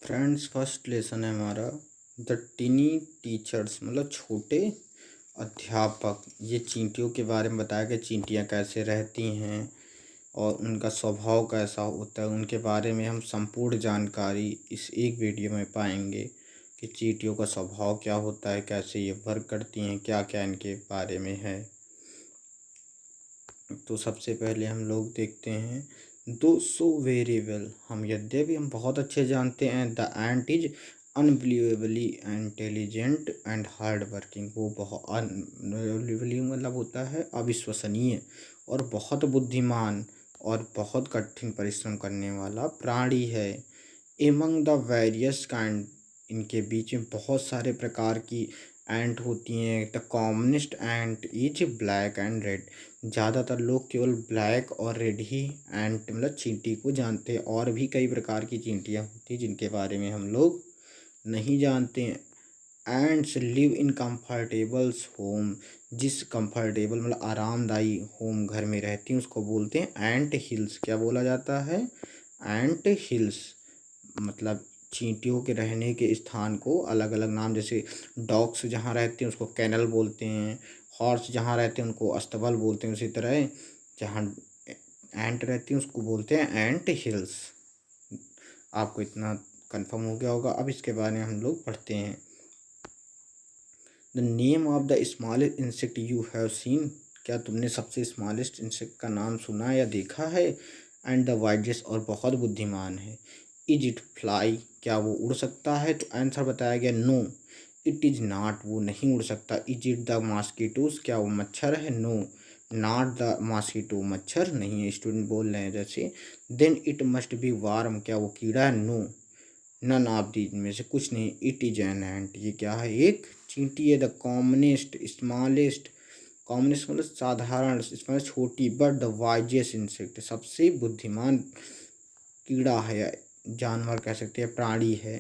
Friends, first lesson है हमारा the tiny teachers, मतलब छोटे अध्यापक। ये चींटियों के बारे में बताया कि चींटियाँ कैसे रहती हैं और उनका स्वभाव कैसा होता है। उनके बारे में हम संपूर्ण जानकारी इस एक वीडियो में पाएंगे कि चींटियों का स्वभाव क्या होता है, कैसे ये वर्क करती हैं, क्या क्या इनके बारे में है। तो सबसे पहले हम लोग देखते हैं दो सो वेरी वेल। यद्यपि हम बहुत अच्छे जानते हैं the ant is unbelievably intelligent and hard working. वो बहुत अनबिलीवेबली मतलब होता है अविश्वसनीय और बहुत बुद्धिमान और बहुत कठिन परिश्रम करने वाला प्राणी है। एमंग द वेरियस काइंड, इनके बीच में बहुत सारे प्रकार की एंट होती हैं। The commonest ant is black and red. ज़्यादातर लोग केवल ब्लैक और रेड ही एंट मतलब चींटी को जानते हैं, और भी कई प्रकार की चींटियाँ होती हैं जिनके बारे में हम लोग नहीं जानते हैं। Ants live in comfortables home. जिस कंफर्टेबल मतलब आरामदायी होम घर में रहती हैं उसको बोलते हैं एंट हिल्स। क्या बोला जाता है? एंट हिल्स। मतलब चींटियों के रहने के स्थान को अलग अलग नाम, जैसे डॉग्स जहाँ रहते हैं उसको कैनल बोलते हैं, हॉर्स जहाँ रहते हैं उनको अस्तबल बोलते हैं, उसी तरह जहाँ एंट रहती हैं उसको बोलते हैं एंट हिल्स। आपको इतना कंफर्म हो गया होगा। अब इसके बारे में हम लोग पढ़ते हैं। The name of the smallest insect you have seen. क्या तुमने सबसे स्मॉलेस्ट इंसेक्ट का नाम सुना या देखा है? एंड द वाइजेस्ट, और बहुत बुद्धिमान है। इज इट फ्लाई, क्या वो उड़ सकता है? तो आंसर बताया गया नो इट इज़ नॉट, वो नहीं उड़ सकता। इज इट द मॉस्किटोज, क्या वो मच्छर है? नो नॉट द मॉस्किटो, मच्छर नहीं है। स्टूडेंट बोल रहे हैं जैसे। Then it must be worm, क्या वो कीड़ा है? नो नन ऑफ दीज में से कुछ नहीं। इट इज एन एंट, ये क्या है? एक चींटी है। द कॉमनेस्ट स्मॉलेस्ट, कॉमनेस्ट मतलब साधारण, इसमें छोटी, बट द वाइजेस्ट इंसेक्ट, सबसे बुद्धिमान कीड़ा है या जानवर कह सकते हैं, प्राणी है।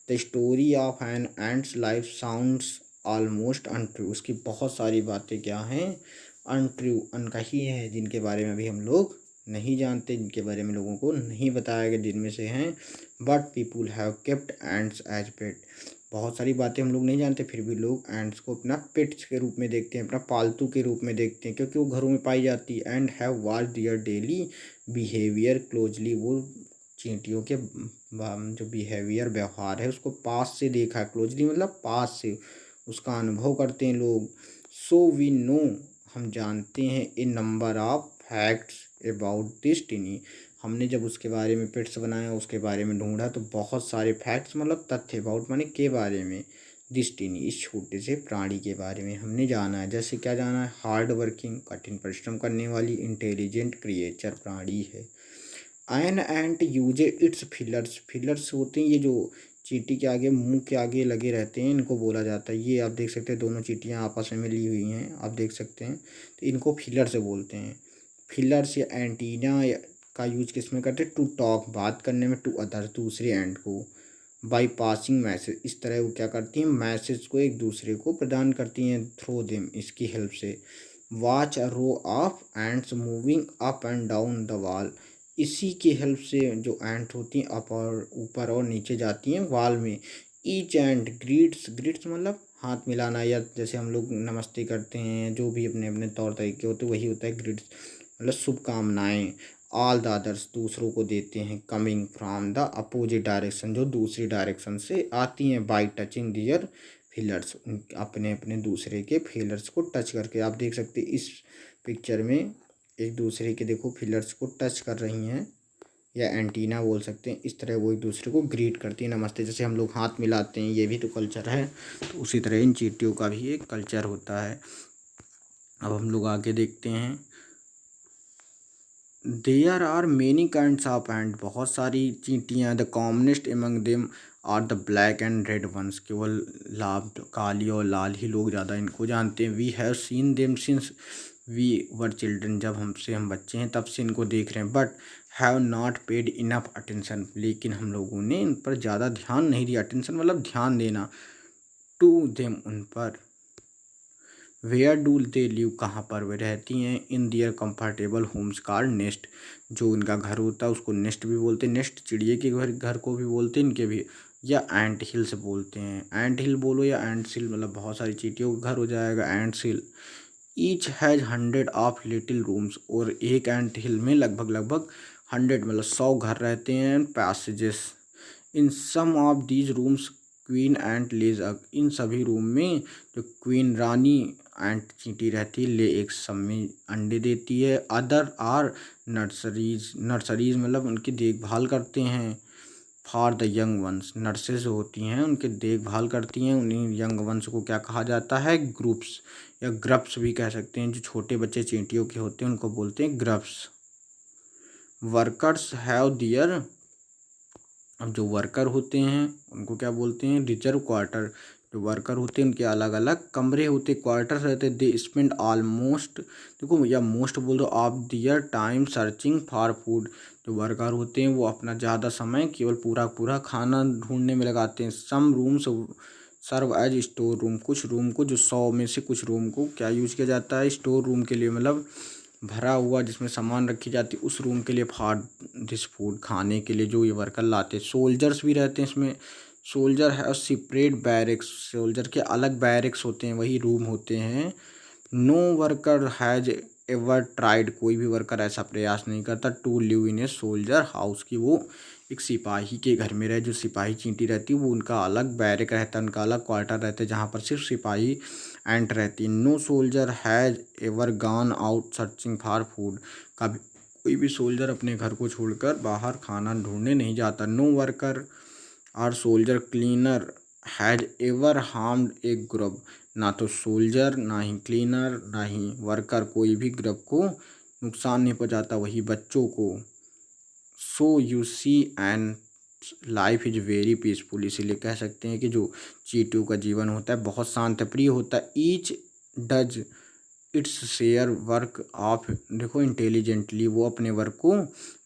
The story of an ant's life sounds almost untrue. उसकी बहुत सारी बातें क्या हैं? अनट्रू, अनकही हैं, जिनके बारे में अभी हम लोग नहीं जानते, जिनके बारे में लोगों को नहीं बताया गया, जिनमें से हैं but people have kept ants as pet. बहुत सारी बातें हम लोग नहीं जानते, फिर भी लोग एंट्स को अपना पेट्स के रूप में देखते हैं, अपना पालतू के रूप में देखते हैं, क्योंकि वो घरों में पाई जाती है। And have watched their daily behaviour closely, वो चींटियों के जो बिहेवियर व्यवहार है उसको पास से देखा है। क्लोजली मतलब पास से उसका अनुभव करते हैं लोग। सो वी नो, हम जानते हैं a number of facts about this tiny. हमने जब उसके बारे में पेट्स बनाया, उसके बारे में ढूंढा, तो बहुत सारे फैक्ट्स मतलब तथ्य, अबाउट माने के बारे में, दिस टिनी इस छोटे से प्राणी के बारे में हमने जाना है। जैसे क्या जाना है? हार्ड वर्किंग, कठिन परिश्रम करने वाली, इंटेलिजेंट क्रिएचर, प्राणी है। An ant use it's fillers, fillers होते हैं ये जो चींटी के आगे, मुंह के आगे लगे रहते हैं, इनको बोला जाता है। ये आप देख सकते हैं दोनों चींटियां आपस में मिली हुई हैं, आप देख सकते हैं, तो इनको फिलर्स बोलते हैं। फिलर्स या एंटीना का यूज किस में करते हैं? टू टॉक, बात करने में, टू अदर, दूसरे एंड को, बाई पासिंग मैसेज, इस तरह वो क्या करती हैं? मैसेज को एक दूसरे को प्रदान करती हैं, थ्रो देम, इसकी हेल्प से। Watch a row of ants moving up and down the wall, इसी की हेल्प से जो एंट होती हैं अप और ऊपर और नीचे जाती हैं वॉल में। ईच एंड ग्रीट्स, ग्रीट्स मतलब हाथ मिलाना, या जैसे हम लोग नमस्ते करते हैं, जो भी अपने अपने तौर तरीके होते हैं वही होता है ग्रीट्स, मतलब शुभकामनाएं। ऑल द अदर्स, दूसरों को देते हैं। Coming from the opposite direction, जो दूसरी डायरेक्शन से आती हैं। बाई टचिंग दियर फिलर्स, अपने अपने दूसरे के फिलर्स को टच करके। आप देख सकते हैं इस पिक्चर में एक दूसरे के, देखो, फिलर्स को टच कर रही हैं, या एंटीना बोल सकते हैं। इस तरह वो एक दूसरे को ग्रीट करती हैं, नमस्ते, जैसे हम लोग हाथ मिलाते हैं, ये भी तो कल्चर है। तो उसी तरह इन चींटियों का भी एक कल्चर होता है। अब हम लोग आगे देखते हैं। There are many kinds of ant, बहुत सारी चींटियाँ। The commonest among them are the black and red ones, केवल लाल, काली और लाल ही लोग ज़्यादा इनको जानते हैं। We have seen them since we were children, जब हम बच्चे हैं तब से इनको देख रहे हैं। But have not paid enough attention, लेकिन हम लोगों ने इन पर ज़्यादा ध्यान नहीं दिया। अटेंशन मतलब ध्यान देना। टू देम, उन पर। वेयर डू दे लिव, कहाँ पर वे रहती हैं? इन दियर कंफर्टेबल होम्स कॉल्ड नेस्ट, जो उनका घर होता है उसको नेस्ट भी बोलते हैं। नेस्ट चिड़िए के घर को भी बोलते हैं, इनके भी, या एंट हिल्स बोलते हैं। एंट हिल बोलो या एंट हिल, मतलब बहुत सारी चींटियों का घर हो जाएगा ant hill. Each has 100 of little rooms, और एक एंट हिल में लगभग लगभग 100 मतलब 100 घर रहते हैं। Passages, in some of these rooms queen ant lays egg, इन सभी रूम में जो क्वीन रानी एंट चींटी रहती है, ले एक सब में अंडे देती है। अदर आर नर्सरीज, नर्सरीज मतलब उनकी देखभाल करते हैं। For the young ones, nurses होती हैं उनकी देखभाल करती हैं। उन्हीं यंग वंस को क्या कहा जाता है? ग्रुप्स या ग्रप्स भी कह सकते हैं। जो छोटे बच्चे चींटियों के होते हैं उनको बोलते हैं ग्रप्स। वर्कर्स हैव दियर, अब जो वर्कर होते हैं उनको क्या बोलते हैं? Reserve quarter. जो वर्कर होते हैं उनके अलग अलग कमरे होते, क्वार्टर्स रहते। दे स्पेंड ऑलमोस्ट, देखो या मोस्ट बोल दो, of their time searching for food. जो वर्कर होते हैं वो अपना ज़्यादा समय केवल पूरा पूरा खाना ढूंढने में लगाते हैं। Some rooms serve as store room, कुछ रूम को, जो 100 में से कुछ रूम को क्या यूज किया जाता है? स्टोर रूम के लिए, मतलब भरा हुआ जिसमें सामान रखी जाती है उस रूम के लिए। फॉर दिस फूड, खाने के लिए जो ये वर्कर लाते हैं। सोल्जर्स भी रहते हैं इसमें। सोल्जर है सेपरेट बैरिक्स, सोल्जर के अलग बैरिक्स होते हैं, वही रूम होते हैं। No worker has ever tried, कोई भी वर्कर ऐसा प्रयास नहीं करता to live in a soldier house, की वो एक सिपाही के घर में रहे। जो सिपाही चींटी रहती है वो उनका अलग बैरिक रहता है, उनका अलग क्वार्टर रहता है जहाँ पर सिर्फ सिपाही एंट रहती है। No soldier has ever gone out searching for food, कभी कोई भी सोल्जर अपने घर को छोड़कर बाहर खाना ढूंढने नहीं जाता। नो वर्कर और soldier cleaner has ever harmed A group, ना तो सोल्जर ना ही क्लीनर ना ही वर्कर कोई भी ग्रुप को नुकसान नहीं पहुंचाता, वही बच्चों को। So you see ant life is very peaceful, इसीलिए कह सकते हैं कि जो चींटियों का जीवन होता है बहुत शांत प्रिय होता है। Each does its share work of, देखो इंटेलिजेंटली, वो अपने वर्क को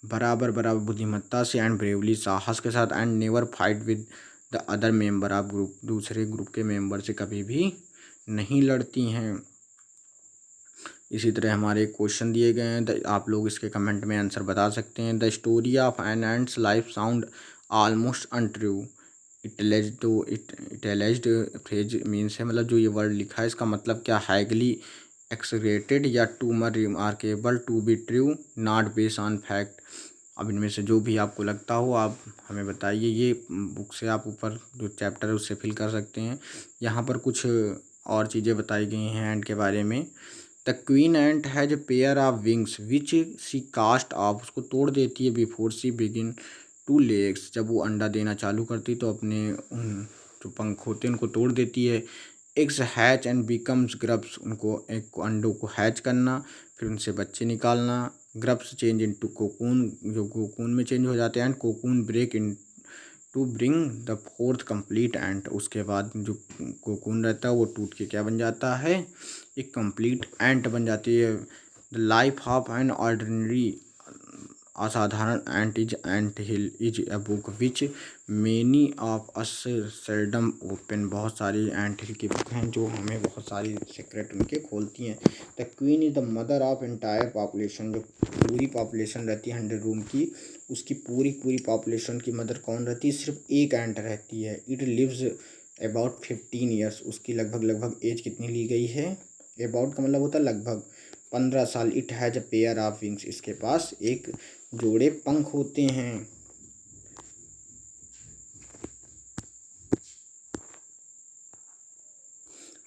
बराबर बराबर बुद्धिमत्ता से एंड ब्रेवली, साहस के साथ। And never fight with the other member of group, दूसरे ग्रुप के मेंबर से कभी भी नहीं लड़ती हैं। इसी तरह हमारे क्वेश्चन दिए गए हैं, आप लोग इसके कमेंट में आंसर बता सकते हैं। The story of an ant's life sound almost untrue, italicized phrase means है, मतलब जो ये वर्ड लिखा है इसका मतलब क्या? हाईली एक्सग्रेटेड या too much remarkable to be true, not based on fact. अब इनमें से जो भी आपको लगता हो आप हमें बताइए। ये बुक से आप ऊपर जो चैप्टर है उससे फिल कर सकते हैं। यहाँ पर कुछ और चीज़ें बताई गई हैं एंट के बारे में। The queen ant has a pair of wings which she cast off, उसको तोड़ देती है before she begin to lay eggs, जब वो अंडा देना चालू करती तो अपने उन जो पंख होते हैं उनको तोड़ देती है। Eggs hatch and becomes grubs, उनको एक अंडों को हैच करना फिर उनसे बच्चे निकालना। Grubs change into cocoon, जो कोकून में चेंज हो जाते हैं। And cocoon break in to bring the forth complete ant, उसके बाद जो कोकून रहता है वो टूट के क्या बन जाता है? एक कंप्लीट एंट बन जाती है। The life of an ordinary, असाधारण ant is ant hill is a book which many of us seldom open, बहुत सारी एंट हिल की बुक हैं जो हमें बहुत सारी सीक्रेट उनके खोलती हैं। The queen is the mother of entire population, जो पूरी पॉपुलेशन रहती है 100 रूम की, उसकी पूरी पूरी पॉपुलेशन की मदर कौन रहती है? सिर्फ एक एंट रहती है। इट लिव्स अबाउट 15 ईयर्स, उसकी लगभग लगभग एज कितनी ली गई है? अबाउट का मतलब होता है लगभग 15 साल। It has a pair of wings, इसके पास एक जोड़े पंख होते हैं।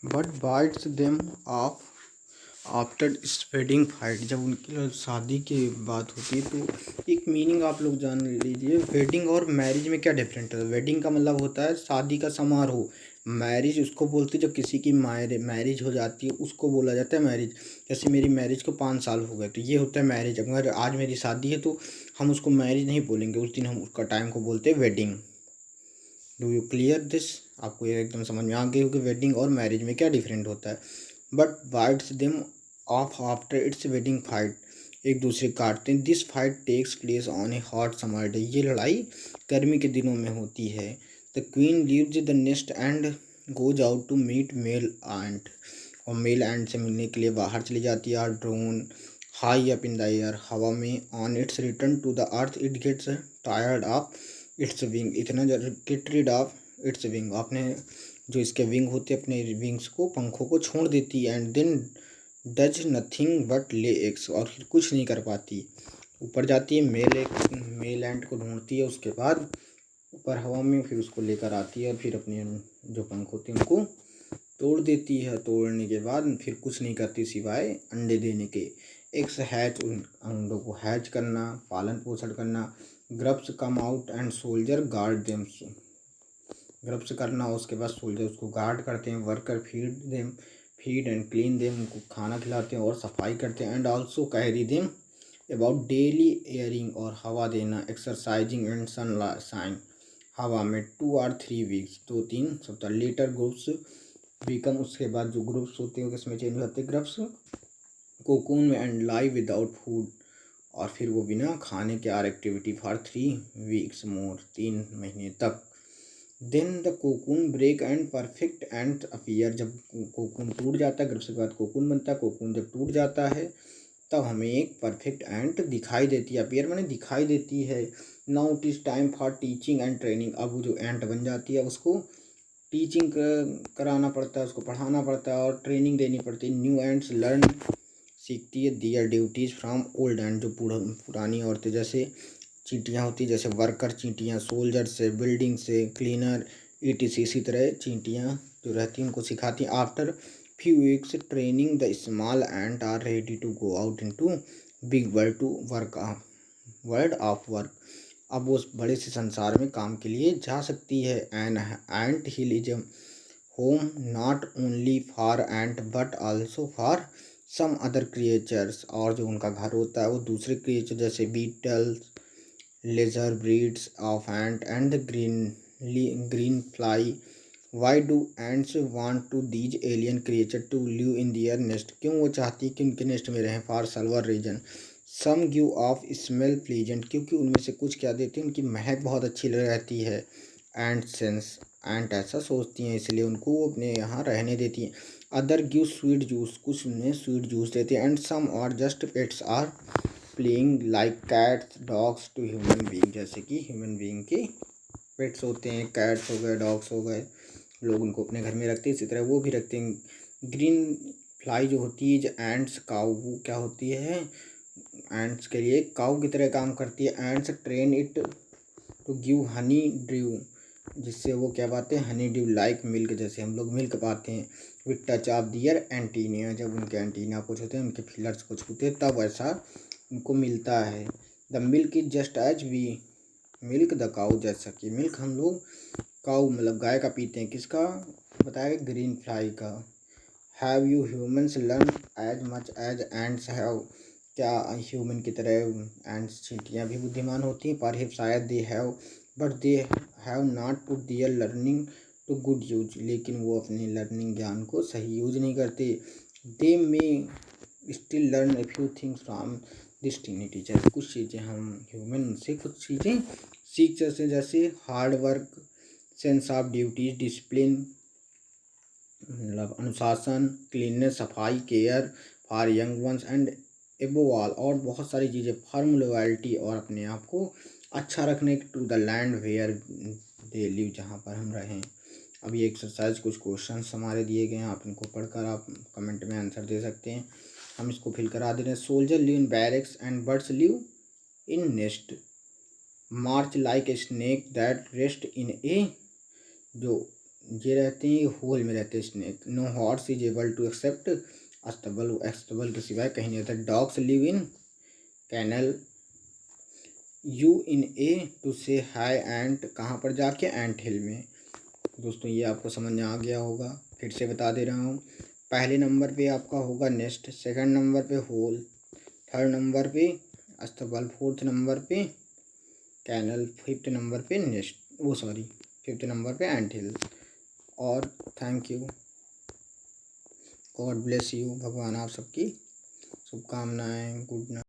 But bytes them off after wedding fight, जब उनकी शादी की बात होती है तो एक मीनिंग आप लोग जान लीजिए। वेडिंग और मैरिज में क्या डिफरेंट है? वेडिंग का मतलब होता है शादी का समारोह। मैरिज उसको बोलते हैं जब किसी की मैरिज हो जाती है उसको बोला जाता है मैरिज। जैसे मेरी मैरिज को 5 साल हो गए तो ये होता है मैरिज। अगर आज मेरी शादी है तो हम उसको मैरिज नहीं बोलेंगे, उस दिन हम उसका टाइम को बोलते हैं wedding. Do you clear this? आपको ये एकदम समझ में आ गई होगी वेडिंग और मैरिज में क्या डिफरेंट होता है। But bites them off after its wedding fight, एक दूसरे काटते हैं। This fight takes place on a hot summer day, ये लड़ाई गर्मी के दिनों में होती है। The queen leaves the nest and goes out to meet male ant, और मेल एंड से मिलने के लिए बाहर चली जाती है। Drone high up in the air, हवा में। On its return to the earth it gets tired of its wing, इतना get rid of its wing, आपने जो इसके विंग होते अपने विंग्स को, पंखों को छोड़ देती। And then does nothing but lay eggs, और फिर कुछ नहीं कर पाती। ऊपर जाती है, मेल एंड को ढूंढती है, उसके बाद ऊपर हवा में फिर उसको लेकर आती है और फिर अपने जो पंख होते हैं उनको तोड़ देती है। तोड़ने के बाद फिर कुछ नहीं करती सिवाय अंडे देने के। एग्स हैच, उन अंडों को हैच करना, पालन पोषण करना। Grubs come out and soldier guard them, grubs करना, उसके बाद सोल्जर उसको गार्ड करते हैं। Worker feed and clean them, उनको खाना खिलाते हैं और सफाई करते हैं। And also carry them about daily airing, और हवा देना, एक्सरसाइजिंग एंड सनशाइन, हवा में 2 और 3 वीक्स, 2-3 सप्ताह। लेटर ग्रुप्स बीकम, उसके बाद जो ग्रुप्स होते हैं किसमें चेंज होते हैं ग्रुप्स, कोकून में। एंड लाइव विदाउट फूड, और फिर वो बिना खाने के are activity for 3 weeks more, 3 महीने तक। Then the cocoon break and perfect ants appear, जब कोकून टूट जाता है, ग्रुप्स के बाद कोकून बनता है, कोकून जब टूट जाता है तब हमें एक परफेक्ट एंट दिखाई देती है। अपीयर मैंने दिखाई देती है। Now it is time for teaching and training, अब वो जो एंट बन जाती है उसको टीचिंग कराना पड़ता है, उसको पढ़ाना पड़ता है और ट्रेनिंग देनी पड़ती है। न्यू एंट्स लर्न, सीखती है दियर ड्यूटीज़ फ्रॉम ओल्ड एंड, जो पुरानी औरतें जैसे चींटियाँ होती, जैसे वर्कर चींटियाँ, सोल्जर से, बिल्डिंग से, क्लीनर ETC, इसी तरह चींटियाँ जो रहती हैं उनको सिखाती हैं। After few weeks training the small ant are ready to go out into big world to world of work, अब वो उस बड़े से संसार में काम के लिए जा सकती है। An ant hill is home not only for ant but also for some other creatures, और जो उनका घर होता है वो दूसरे क्रिएचर जैसे beetles, lesser breeds of ant and green fly. Why do ants want to these alien creature to live in their nest, क्यों वो चाहती कि उनके नेस्ट में रहें। For several reason, some give off smell pleasant, क्योंकि उनमें से कुछ क्या देती हैं, उनकी महक बहुत अच्छी रहती है। एंड सेंस, एंट ऐसा सोचती हैं इसलिए उनको वो अपने यहाँ रहने देती हैं। अदर गिव स्वीट जूस, कुछ उन्हें स्वीट जूस देते हैं। एंड सम और just pets are playing like cats dogs to human being, जैसे कि ह्यूमन बीइंग के पेट्स होते हैं, कैट्स हो गए, डॉग्स हो गए, लोग उनको अपने घर में रखते हैं, इसी तरह वो भी रखते हैं। ग्रीन फ्लाई जो होती है, जो एंट्स काऊ, वो क्या होती है, एंट्स के लिए काऊ की तरह काम करती है। Ants train it to give honeydew, जिससे वो क्या पाते हैं, हनी ड्यू लाइक मिल्क, जैसे हम लोग मिल्क पाते हैं। विथ टच ऑफ दियर एंटीनिया, जब उनके एंटीना कुछ होते हैं, उनके फिलर्स कुछ होते हैं, तब ऐसा उनको मिलता है। The milk is just as we milk the cow, जैसा कि मिल्क हम लोग काऊ मतलब गाय का पीते हैं। किसका बताया, ग्रीन फ्लाई का। Have you humans learn as much as ants have, क्या ह्यूमन की तरह एंड्स चींटियाँ भी बुद्धिमान होती हैं। पर शायद they have but they have not put their learning to good use, लेकिन वो अपने लर्निंग ज्ञान को सही यूज नहीं करते। They may still learn a few things from this tiny teacher, कुछ चीज़ें हम ह्यूमन से कुछ चीज़ें सीख सकते, जैसे hard work, sense of duties, discipline मतलब अनुशासन, क्लीननेस सफाई, care for young ones and above all, और बहुत सारी चीज़ें, फर्म लॉयल्टी, और अपने आप को अच्छा रखने, to the land where they live, जहाँ पर हम रहें। अब ये एक्सरसाइज कुछ क्वेश्चंस हमारे दिए गए हैं, आप इनको पढ़कर आप कमेंट में आंसर दे सकते हैं, हम इसको फिल करा दे रहे हैं। Soldier live in barracks and birds live in nest, march like a snake that rest in a, जो ये रहते हैं ये होल में रहते हैं snake. No horse is able to accept अस्तबल, अस्तबल के सिवाय कहीं नहीं रहता। Dogs live in kennel, you in a to say high ant, कहाँ पर जाके, एंट हिल में। दोस्तों ये आपको समझ में आ गया होगा, फिर से बता दे रहा हूँ। पहले नंबर पे आपका होगा नेस्ट, सेकंड नंबर पे होल, थर्ड नंबर पे अस्तबल, फोर्थ नंबर पे कैनल, फिफ्थ नंबर पे नेस्ट, वो सॉरी फिफ्थ नंबर पे एंट हिल। और thank you, God bless you, भगवान आप सबकी शुभकामनाएं, गुड नाइट।